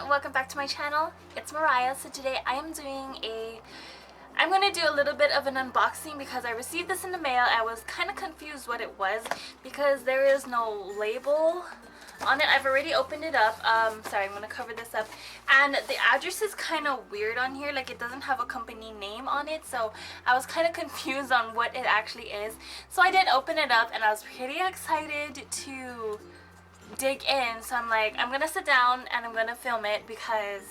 and welcome back to my channel. It's Maraiah. So today I'm going to do a little bit of an unboxing because I received this in the mail. I was kind of confused what it was because there is no label on it. I've already opened it up. Sorry, I'm going to cover this up. And the address is kind of weird on here. Like, it doesn't have a company name on it. So I was kind of confused on what it actually is. So I did open it up and I was pretty excited to dig in. So I'm like, I'm gonna sit down and I'm gonna film it because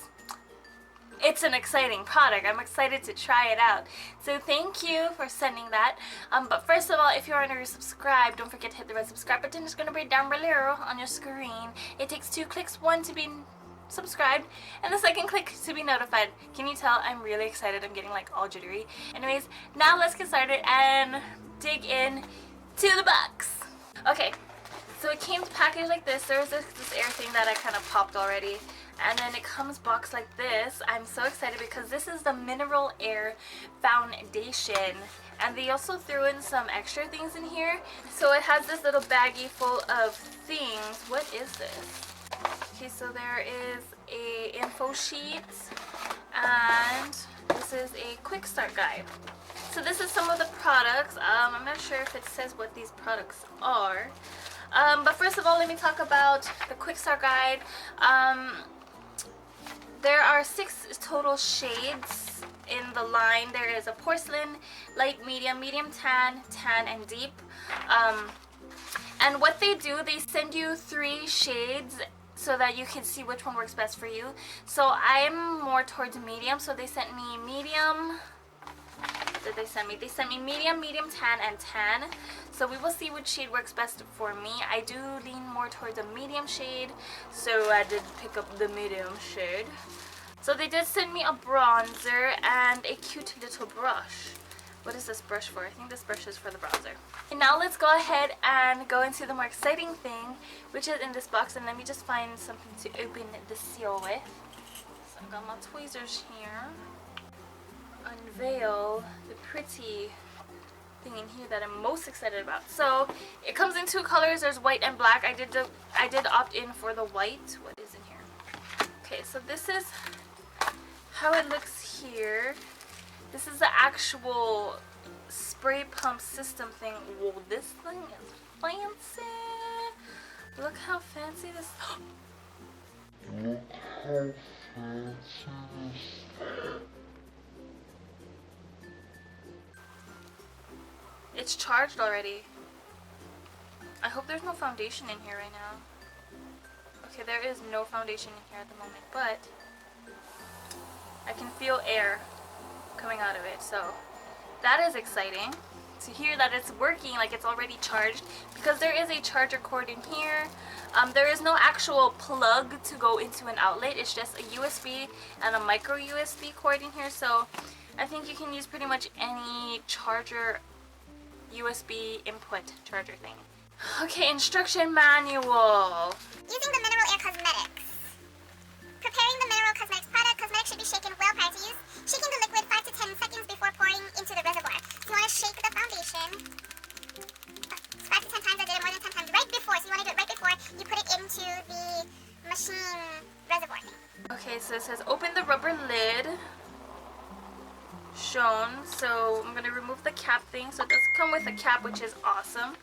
it's an exciting product. I'm excited to try it out. So thank you for sending that. But first of all, if you're already subscribed, don't forget to hit the red subscribe button. It's gonna be down below on your screen. It takes 2 clicks, one to be subscribed and the second click to be notified. Can you tell I'm really excited? I'm getting like all jittery. Anyways, now let's get started and dig in to the box. Okay. So it came packaged like this. There was this air thing that I kind of popped already. And then it comes boxed like this. I'm so excited because this is the Mineral Air Foundation. And they also threw in some extra things in here. So it has this little baggie full of things. What is this? Okay, so there is a info sheet. And this is a Quickstart guide. So this is some of the products. I'm not sure if it says what these products are. But first of all, let me talk about the Quickstart guide. There are 6 total shades in the line. There is a porcelain, light, medium, medium tan, tan, and deep. And what they do, they send you 3 shades so that you can see which one works best for you. So I'm more towards medium, so they sent me medium. They sent me medium, medium tan, and tan. So we will see which shade works best for me. I do lean more towards a medium shade, so I did pick up the medium shade. So they did send me a bronzer and a cute little brush. What is this brush for? I think this brush is for the bronzer. And now let's go ahead and go into the more exciting thing, which is in this box. And let me just find something to open the seal with. So I've got my tweezers here. Unveil the pretty thing in here that I'm most excited about. So it comes in 2 colors. There's white and black. I did opt in for the white. What is in here? Okay, so this is how it looks here. This is the actual spray pump system thing. Whoa, this thing is fancy. Look how fancy this. Look how fancy this. It's charged already. I hope there's no foundation in here right now. Okay, there is no foundation in here at the moment, but I can feel air coming out of it, so that is exciting to hear that it's working, like it's already charged, because there is a charger cord in here. There is no actual plug to go into an outlet. It's just a USB and a micro USB cord in here, so I think you can use pretty much any charger USB input charger thing. Okay, instruction manual. Using the Mineral Air Cosmetics. Preparing the Mineral Cosmetics product. Cosmetics should be shaken well prior to use. Shaking the liquid 5 to 10 seconds before pouring into the reservoir. So you want to shake the foundation. 5 to 10 times. I did it more than 10 times right before. So you want to do it right before you put it into the machine reservoir thing. Okay, so it says open the rubber lid. Shown. So I'm gonna remove the cap thing. So it does come with a cap, which is awesome.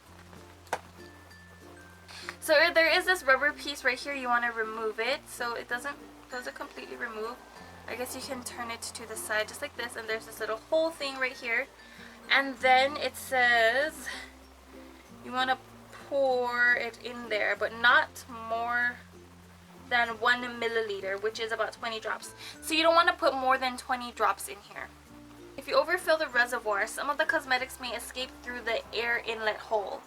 So there is this rubber piece right here. You want to remove it so it doesn't completely remove. I guess you can turn it to the side just like this, and there's this little hole thing right here. And then it says you want to pour it in there, but not more than 1 milliliter, which is about 20 drops. So you don't want to put more than 20 drops in here. If you overfill the reservoir, some of the cosmetics may escape through the air inlet hole.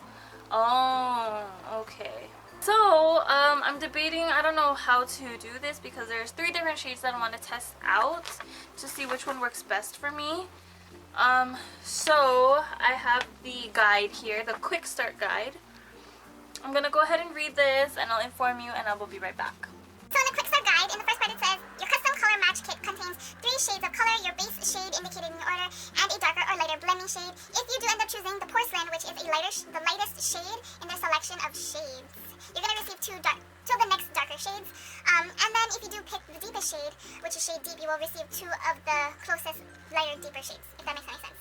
Oh, okay. So, I'm debating, I don't know how to do this because there's 3 different shades that I want to test out to see which one works best for me. So, I have the guide here, the Quickstart guide. I'm going to go ahead and read this and I'll inform you and I will be right back. So in the Quickstart guide, in the first part it says, your custom color match kit contains 3 shades of color, your base shade indicated in your order, and a darker or lighter blending shade. If you do end up choosing the porcelain, which is the lightest shade in their selection of shades, you're going to receive 2 of the next darker shades. And then if you do pick the deepest shade, which is shade deep, you will receive 2 of the closest lighter, deeper shades, if that makes any sense.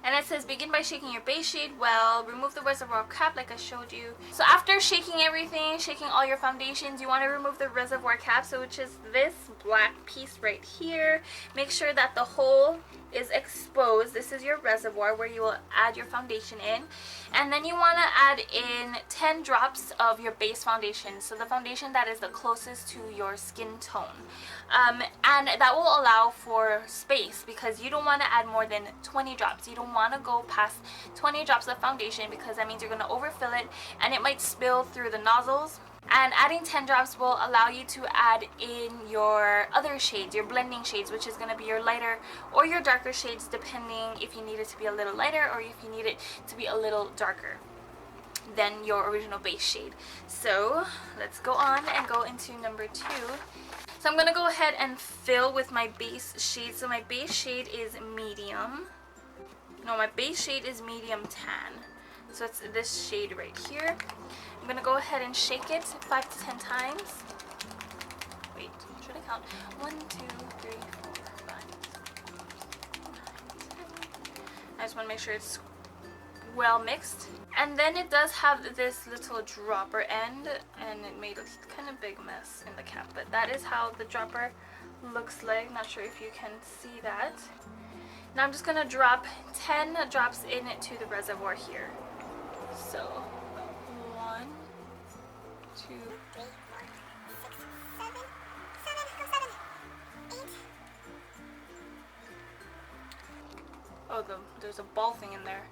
And it says begin by shaking your base shade well, remove the reservoir cap like I showed you. So after shaking everything, shaking all your foundations, you want to remove the reservoir cap, so which is this black piece right here. Make sure that the hole is exposed. This is your reservoir where you will add your foundation in. And then you want to add in 10 drops of your base foundation, so the foundation that is the closest to your skin tone. And that will allow for space because you don't want to add more than 20 drops. You don't want to go past 20 drops of foundation because that means you're going to overfill it and it might spill through the nozzles. And adding 10 drops will allow you to add in your other shades, your blending shades, which is going to be your lighter or your darker shades, depending if you need it to be a little lighter or if you need it to be a little darker than your original base shade. So let's go on and go into number 2. So I'm going to go ahead and fill with my base shade. So my base shade is medium. No, my base shade is medium tan. So it's this shade right here. I'm going to go ahead and shake it 5 to 10 times. Wait, should I count? 1, 2, 3, 4, 5, 6, 7, 8, 9, 10. I just want to make sure it's well mixed. And then it does have this little dropper end, and it made a kind of big mess in the cap, but that is how the dropper looks like. Not sure if you can see that. Now I'm just going to drop 10 drops into the reservoir here. So 1, 2, 3, 4, 6, 7, 7, 8. oh, there's a ball thing in there.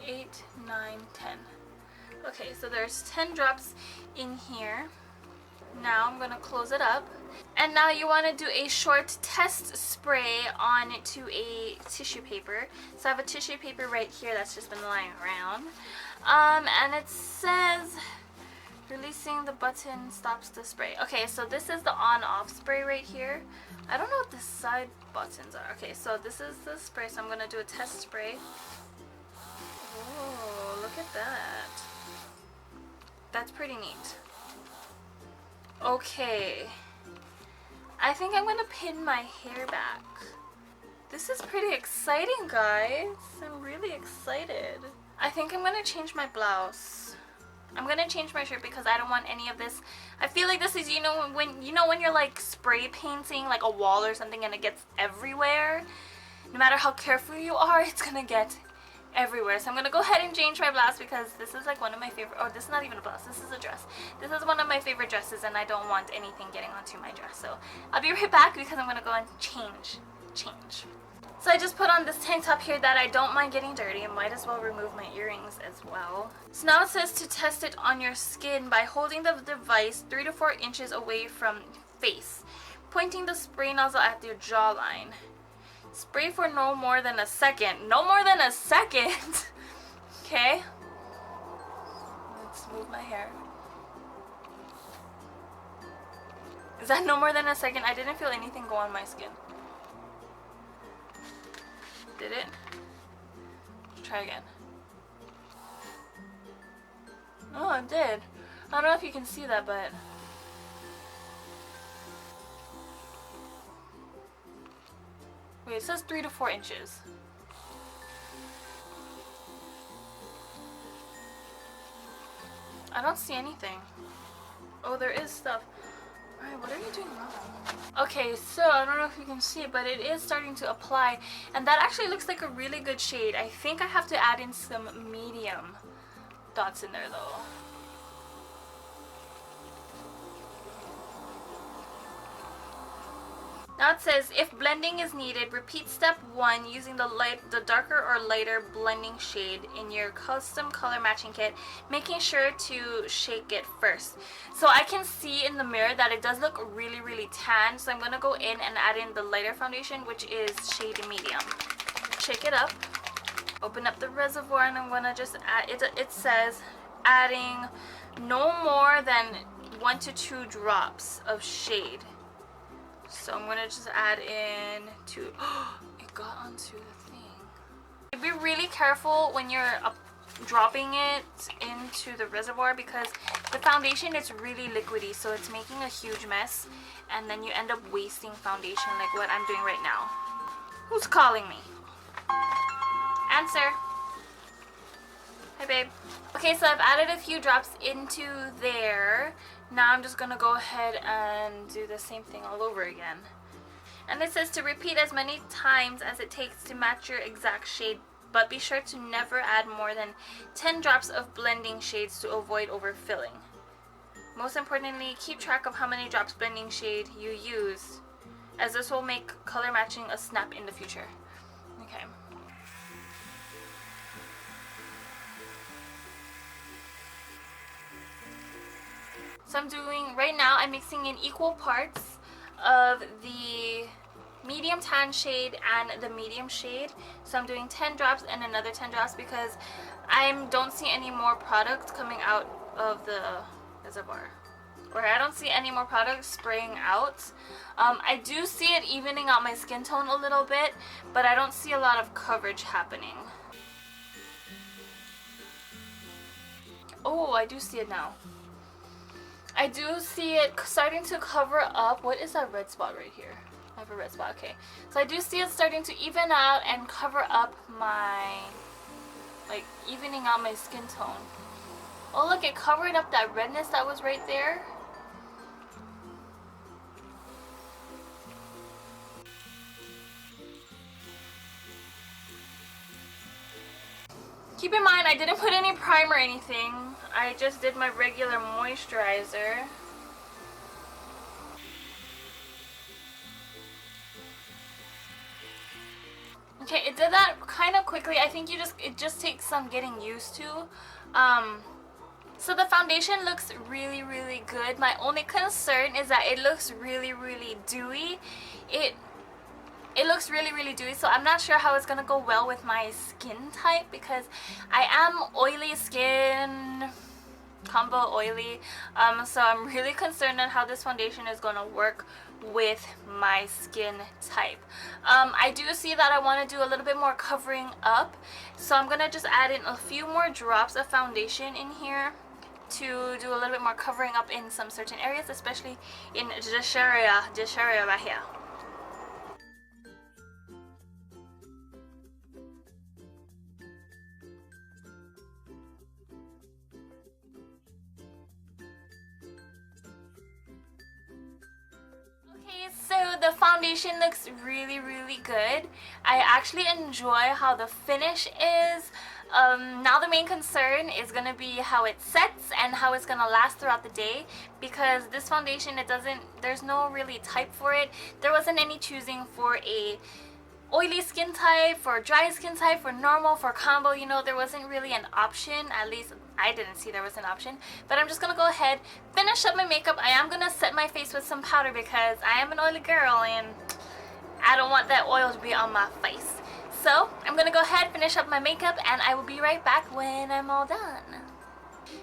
8, 9, 10. Okay, so there's 10 drops in here. Now I'm going to close it up. And now you want to do a short test spray onto a tissue paper. So I have a tissue paper right here that's just been lying around. And it says releasing the button stops the spray. Okay, so this is the on-off spray right here. I don't know what the side buttons are. Okay, so this is the spray. So I'm going to do a test spray. Oh, look at that. That's pretty neat. Okay. I think I'm gonna pin my hair back. This is pretty exciting, guys. I'm really excited. I think I'm gonna change my blouse. I'm gonna change my shirt because I don't want any of this. I feel like this is, when you're like spray painting like a wall or something and it gets everywhere. No matter how careful you are, it's gonna get everywhere. So I'm gonna go ahead and change my blouse because this is like one of my favorite, oh, this is not even a blouse, this is a dress. This is one of my favorite dresses and I don't want anything getting onto my dress. So I'll be right back because I'm gonna go and change. So I just put on this tank top here that I don't mind getting dirty. I might as well remove my earrings as well. So now it says to test it on your skin by holding the device 3 to 4 inches away from face, pointing the spray nozzle at your jawline. Spray for no more than a second. No more than a second! Okay. Let's move my hair. Is that no more than a second? I didn't feel anything go on my skin. Did it? Let's try again. Oh, it did. I don't know if you can see that, but... Wait, it says 3 to 4 inches. I don't see anything. Oh, there is stuff. Alright, what are you doing wrong? Okay, so I don't know if you can see it, but it is starting to apply. And that actually looks like a really good shade. I think I have to add in some medium dots in there though. Now it says, if blending is needed, repeat step 1 using the darker or lighter blending shade in your custom color matching kit, making sure to shake it first. So I can see in the mirror that it does look really, really tan. So I'm going to go in and add in the lighter foundation, which is shade medium. Shake it up. Open up the reservoir and I'm going to just add, it says adding no more than 1 to 2 drops of shade. So I'm gonna just add in 2. It got onto the thing. Be really careful when you're dropping it into the reservoir because the foundation is really liquidy, so it's making a huge mess, and then you end up wasting foundation like what I'm doing right now. Who's calling me? Answer. Hi, babe. Okay, so I've added a few drops into there. Now I'm just gonna go ahead and do the same thing all over again. And it says to repeat as many times as it takes to match your exact shade, but be sure to never add more than 10 drops of blending shades to avoid overfilling. Most importantly, keep track of how many drops blending shade you use, as this will make color matching a snap in the future. Okay. So I'm mixing in equal parts of the medium tan shade and the medium shade. So I'm doing 10 drops and another 10 drops because I don't see any more product coming out of the reservoir. Or I don't see any more product spraying out. I do see it evening out my skin tone a little bit, but I don't see a lot of coverage happening. Oh, I do see it now. I do see it starting to cover up. What is that red spot right here? I have a red spot, okay. So I do see it starting to even out and cover up my, like, evening out my skin tone. Oh look, it covered up that redness that was right there. Keep in mind, I didn't put any primer or anything. I just did my regular moisturizer. Okay, it did that kind of quickly. I think it just takes some getting used to. So the foundation looks really, really good. My only concern is that it looks really, really dewy. It looks really, really dewy, so I'm not sure how it's gonna go well with my skin type because I am oily skin, combo oily, so I'm really concerned on how this foundation is gonna work with my skin type. I do see that I want to do a little bit more covering up, so I'm gonna just add in a few more drops of foundation in here to do a little bit more covering up in some certain areas, especially in this area right here. So the foundation looks really, really good. I actually enjoy how the finish is. Now the main concern is going to be how it sets and how it's going to last throughout the day, because this foundation, there's no really type for it. There wasn't any choosing for a oily skin type, for dry skin type, for normal, for combo, you know, there wasn't really an option. At least I didn't see there was an option. But I'm just gonna go ahead, finish up my makeup. I am gonna set my face with some powder because I am an oily girl and I don't want that oil to be on my face. So I'm gonna go ahead, finish up my makeup, and I will be right back when I'm all done.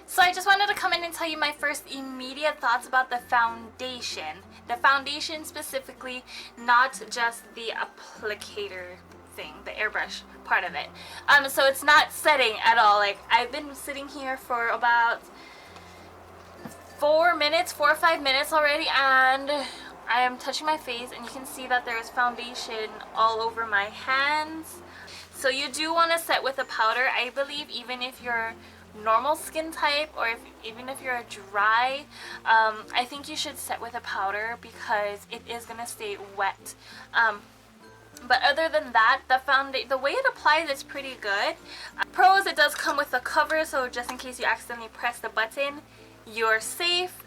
So I just wanted to come in and tell you my first immediate thoughts about the foundation. The foundation specifically, not just the applicator thing, the airbrush part of it. So it's not setting at all. Like, I've been sitting here for about 4 or 5 minutes already, and I am touching my face and you can see that there is foundation all over my hands. So you do want to set with a powder. I believe even if you're normal skin type, or even if you're a dry, I think you should set with a powder because it is gonna stay wet. But other than that, the way it applies is pretty good. Pros, it does come with a cover, so just in case you accidentally press the button, you're safe.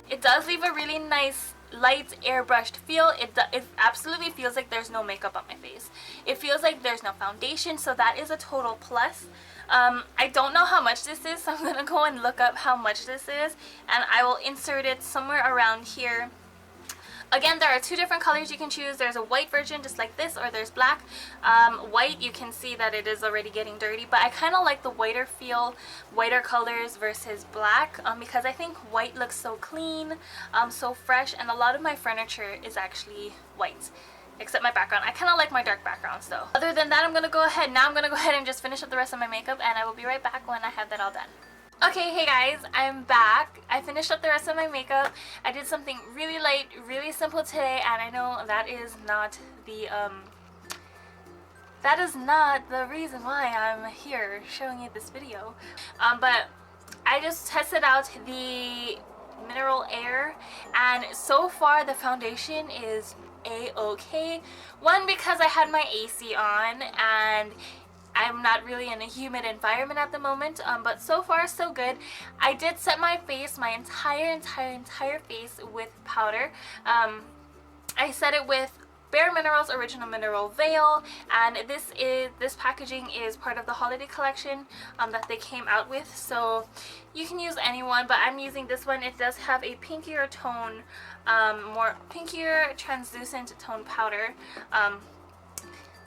It does leave a really nice light airbrushed feel. It absolutely feels like there's no makeup on my face. It feels like there's no foundation, so that is a total plus. I don't know how much this is, so I'm gonna go and look up how much this is, and I will insert it somewhere around here. Again, there are 2 different colors you can choose. There's a white version just like this, or there's black. White, you can see that it is already getting dirty, but I kind of like the whiter feel, whiter colors versus black, because I think white looks so clean, so fresh, and a lot of my furniture is actually white. except my background. I kind of like my dark backgrounds though. Other than that, I'm gonna go ahead and just finish up the rest of my makeup, and I will be right back when I have that all done. Okay, hey guys, I'm back. I finished up the rest of my makeup. I did something really light, really simple today, and I know that is not the reason why I'm here showing you this video. But I just tested out the Mineral Air, and so far the foundation is a-okay. One, because I had my AC on and I'm not really in a humid environment at the moment, but so far so good. I did set my face, my entire face with powder. I set it with Bare Minerals Original Mineral Veil, and this packaging is part of the holiday collection that they came out with, so you can use any one, but I'm using this one. It does have a pinkier tone, more pinkier translucent tone powder.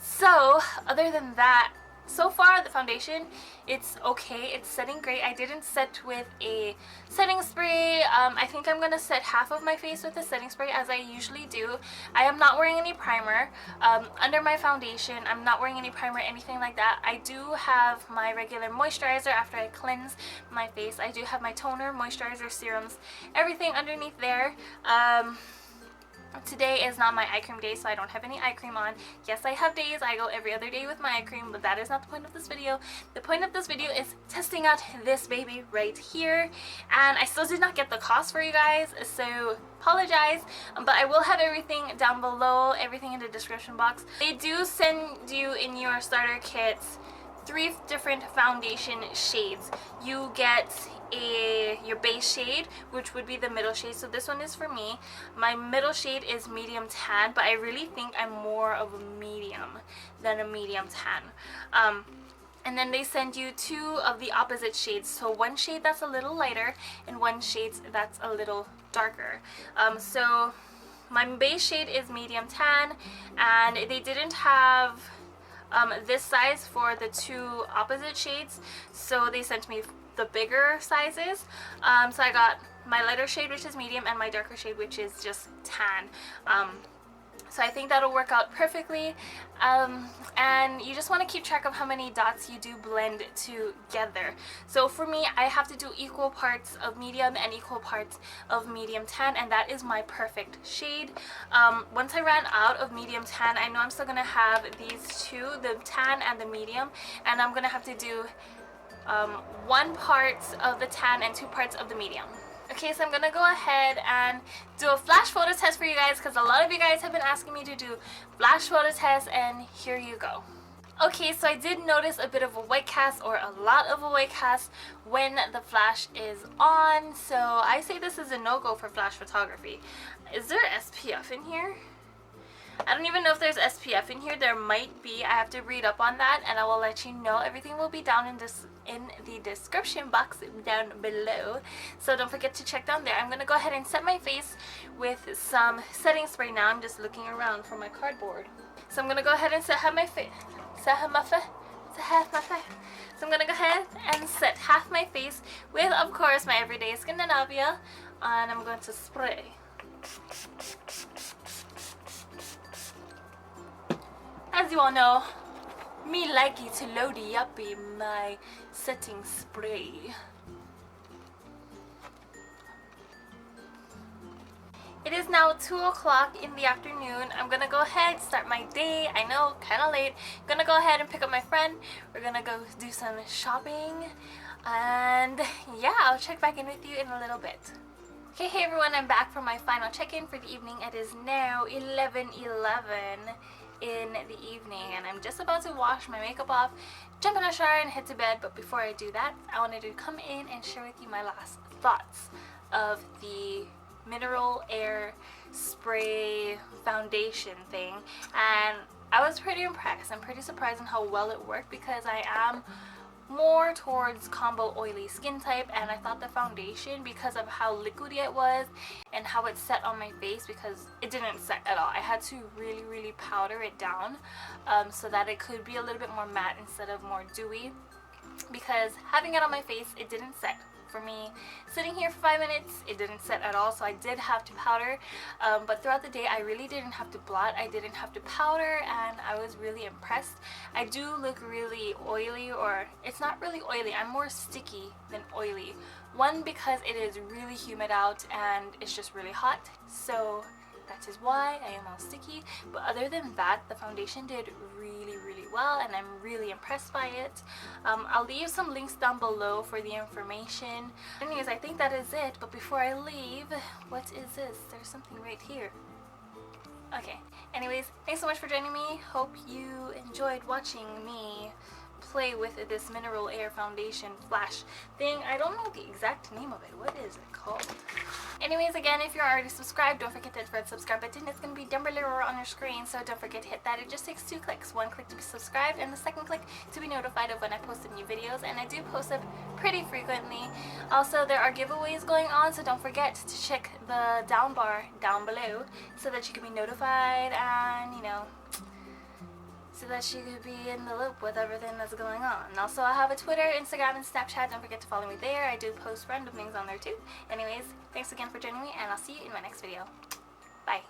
So other than that, so far the foundation, it's okay, it's setting great. I didn't set with a setting spray. I think I'm gonna set half of my face with a setting spray, as I usually do. I am not wearing any primer under my foundation. I'm not wearing any primer, anything like that. I do have my regular moisturizer after I cleanse my face. I do have my toner, moisturizer, serums, everything underneath there. Today is not my eye cream day, so I don't have any eye cream on. Yes, I have days. I go every other day with my eye cream, but that is not the point of this video. The point of this video is testing out this baby right here, and I still did not get the cost for you guys, so apologize, but I will have everything down below, everything in the description box. They do send you in your starter kits 3 different foundation shades. You get your base shade, which would be the middle shade. So this one is for me. My middle shade is medium tan, but I really think I'm more of a medium than a medium tan. And then they send you 2 of the opposite shades. So one shade that's a little lighter and one shade that's a little darker. So my base shade is medium tan, and they didn't have this size for the 2 opposite shades, so they sent me the bigger sizes. So I got my lighter shade, which is medium, and my darker shade, which is just tan. So I think that'll work out perfectly. And you just want to keep track of how many dots you do blend together. So for me, I have to do equal parts of medium and equal parts of medium tan, and that is my perfect shade. Once I ran out of medium tan, I know I'm still going to have these 2, the tan and the medium, and I'm going to have to do 1 part of the tan and 2 parts of the medium. Okay, so I'm gonna go ahead and do a flash photo test for you guys, because a lot of you guys have been asking me to do flash photo tests, and here you go. Okay, so I did notice a bit of a white cast, or a lot of a white cast, when the flash is on, so I say this is a no-go for flash photography. Is there SPF in here? I don't even know if there's SPF in here. There might be. I have to read up on that, and I will let you know. Everything will be down in the description box down below, so don't forget to check down there. I'm gonna go ahead and set my face with some setting spray now. I'm just looking around for my cardboard, so I'm gonna go ahead and set half my face. So I'm gonna go ahead and set half my face with, of course, my everyday Scandinavia, and I'm going to spray. As you all know, me likey to loady uppy my setting spray. It is now 2 o'clock in the afternoon. I'm gonna go ahead, start my day. I know, kinda late. I'm gonna go ahead and pick up my friend. We're gonna go do some shopping. And yeah, I'll check back in with you in a little bit. Okay, hey everyone, I'm back for my final check-in for the evening. It is now 11:11 in the evening, and I'm just about to wash my makeup off, jump in a shower, and head to bed. But before I do that, I wanted to come in and share with you my last thoughts of the Mineral Air Spray foundation thing, and I was pretty impressed. I'm pretty surprised on how well it worked, because I am more towards combo oily skin type, and I thought the foundation, because of how liquidy it was and how it set on my face, because it didn't set at all. I had to really powder it down so that it could be a little bit more matte instead of more dewy, because having it on my face, it didn't set for me, sitting here for 5 minutes, it didn't set at all, so I did have to powder. But throughout the day, I really didn't have to blot, I didn't have to powder, and I was really impressed. I do look really oily, or it's not really oily, I'm more sticky than oily. One, because it is really humid out and it's just really hot, so that is why I am all sticky. But other than that, the foundation did really well, and I'm really impressed by it. I'll leave some links down below for the information. Anyways, I think that is it, but before I leave, what is this? There's something right here. Okay, anyways, thanks so much for joining me. Hope you enjoyed watching me play with this mineral air foundation flash thing. I don't know the exact name of it. What is it called? Anyways, again, if you're already subscribed, don't forget to hit the subscribe button. It's going to be down below or on your screen, so don't forget to hit that. It just takes 2 clicks. 1 click to be subscribed, and the 2nd click to be notified of when I post new videos, and I do post them pretty frequently. Also, there are giveaways going on, so don't forget to check the down bar down below so that you can be notified and, you know, so that you could be in the loop with everything that's going on. And also, I have a Twitter, Instagram, and Snapchat. Don't forget to follow me there. I do post random things on there too. Anyways, thanks again for joining me, and I'll see you in my next video. Bye.